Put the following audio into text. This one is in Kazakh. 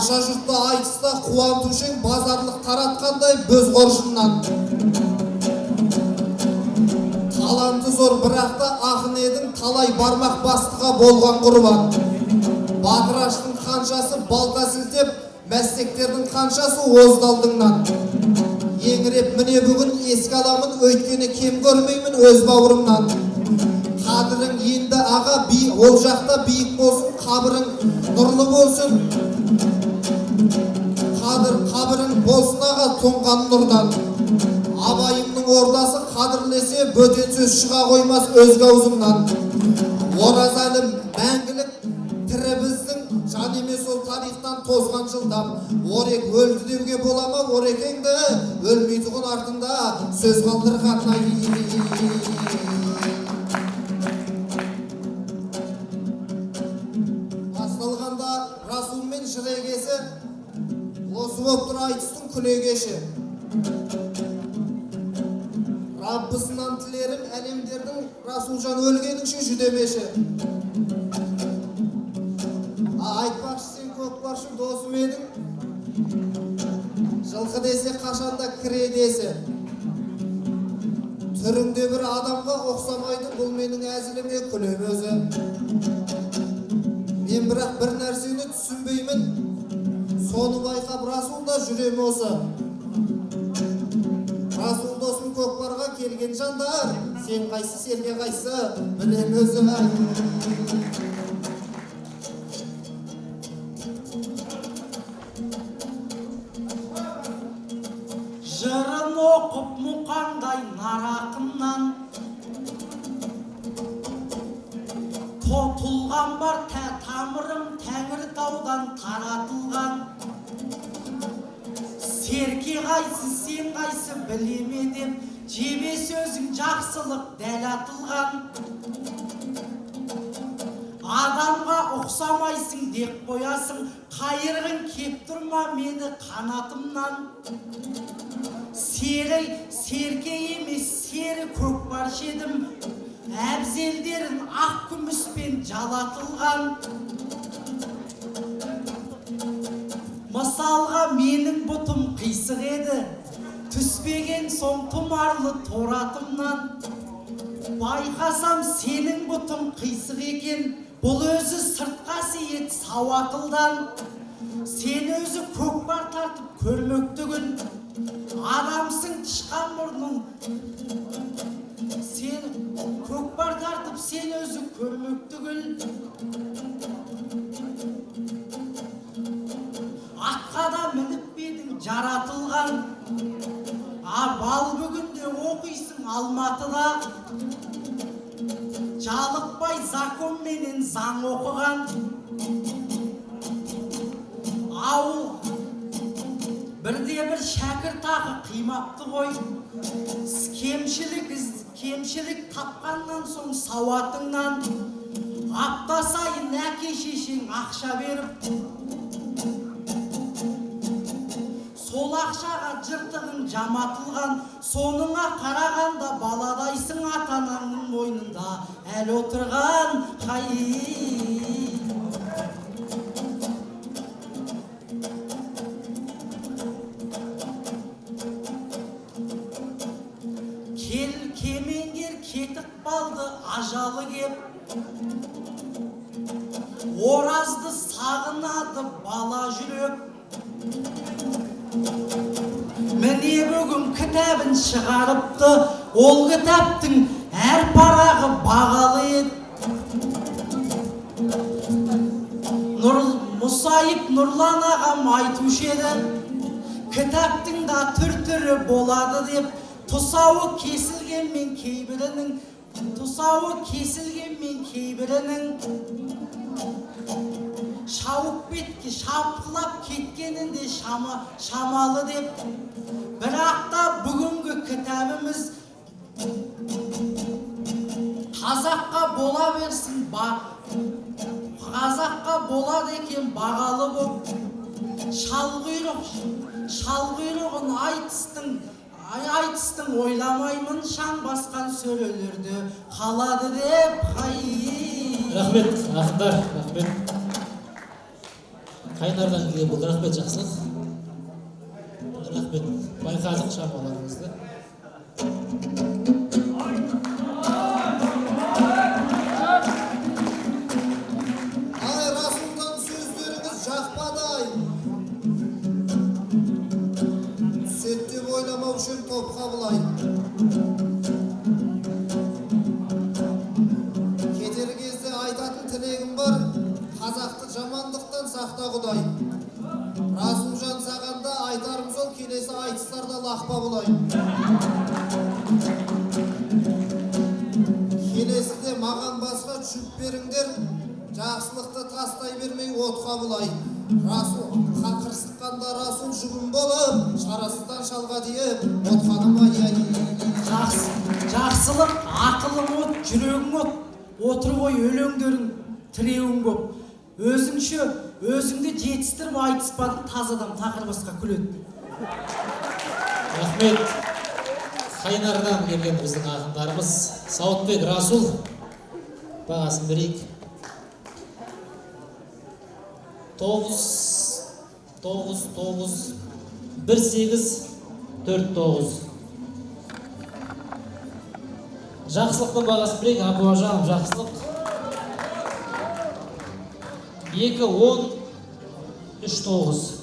Аша жұртты айтыста қуантушың базарлық таратқандай бөз қоржыннан. Таланты зор бірақта ақын едің талай бармақ бастыға болған құрбан. Батыраштың қаншасы балта сілтеп, мәстектердің қаншасы оздалдыңнан. Еңіреп міне бүгін еске аламын, өйткені кем көрмеймін өз бауырымнан. Қадырың енді аға ол жақта биік болсын, қабырың нұрлы болсын. Қабырың болсын аға тоңған нұрдан. Абайымның ордасы қадірлесе бөтен сөз шыға қоймас өзге аузымнан. Оразалы мәңгілік тірі біздің, жан емес ол тарихтан тозған жылдам. Орек өлді деуге бола ма орекеңді, өлмейтұғын артында сөз қалдырған. Басталғанда Расулмен жыр егесі, осы боп тұр айтыстың күлегеші. Раббысынан тілерім әлемдердің Расулжан өлгеніңше жүдемеші. Айтпақшы сен көкпаршы досым едің, жылқы десе қашанда кіре десе. Түріңде бір адамға ұқсамайды, бұл менің әзіліме күлем өзі. Мен бірақ бір нәрсені түсінбеймін, соны байқап Расулда жүрем осы. Расул досым көкпарға келген жандар, сен қайсы серге қайсы білем өзі. Жырын оқып мұқандай нарақымнан, тотылған бар тамырым тәңір таудан таратылған. Серке қайсы сен қайсы білеме деп, жебе сөзің жақсылық дәл атылған. Адамға ұқсамайсың деп қоясың, қайырғың кеп тұрма мені қанатымнан. Серке емес сері көкпаршы едім, әбзелдерін ақ күміспен жалатылған. Мысалға менің бұтым қисық еді, түспеген соң тұмарлы торатымнан. Байқасам сенің бұтым қисық екен, бұл өзі сырт қасиет сауатылдан. Сен өзі көкпар тартып көрмектігін, адамсың тышқан мұрның. Сен көкпар тартып сен өзі көрмектігін. Атқа да мініп бедің жаратылған. Бал бүгінде оқисың Алматыда. Жалықпай закон менен заң оқыған. Ауыл бірде бір шәкір тағы қимапты ғой. Кемшілік тапқаннан соң сауатыңнан. Апта сайын әке шешең ақша беріп, сол ақшаға жыртығың жаматылған. Соныңа қарағанда баладайсың ата-анаңның мойнында әлі отырған. Кемеңгер кетіп балды ажалы кеп, оразды сағынады бала жүрек. Міне бүгін кітабын шығарыпты, ол кітаптың әр парағы бағалы еді. Мұсайып Нұрлан ағам айтушы еді, кітаптың да түр-түрі болады деп. Тұсауы кесілгенмен кейбірінің шауып бетке шапқылап кеткенінде шамалы деп. Бірақ та бүгінгі кітабымыз қазаққа бола берсін, қазаққа болады екен бағалы боп. Шалғұйрығын айтыстың ойламаймын, шаң басқан сөрелерді қалады деп. Рахмет, ақындар, рахмет. Қайнардан келген бұл рахмет жақсылық. Рахмет. Байқадық шамаларыңызды. Ай, Расулдан сөздеріңіз жақпады-ай. Түсет деп ойламау үшін топқа бұлай. Кетер кезде айтатын тілегім бар. Қазақты жамандықтан сақта Құдай. Расулжан сағанда айтарым сол, келесі айтыстарда лақпа бұлай. Келесіде маған басқа жүк беріңдер, жақсылықты тастай бермей отқа бұлай. Расул қырсыққанда Расул жүгім болып, шарасыздан шалға дейіп, отқаныма Жақсылық, ақылың от, жүрегің от. Отыр ғой өлеңдерің, тіреуің көп. Өзіңше, өзіңді жетістіріп айтыспадың, тазадан тақыр басқа күледі. Рахмет. Қайнардан келген біздің ақындарымыз Сауытбек Расул. Бағасын берейік. 9-9-18-49. Жақсылықтың бағасын берейік. Абуажанов Жақсылық. 2-10-3-9.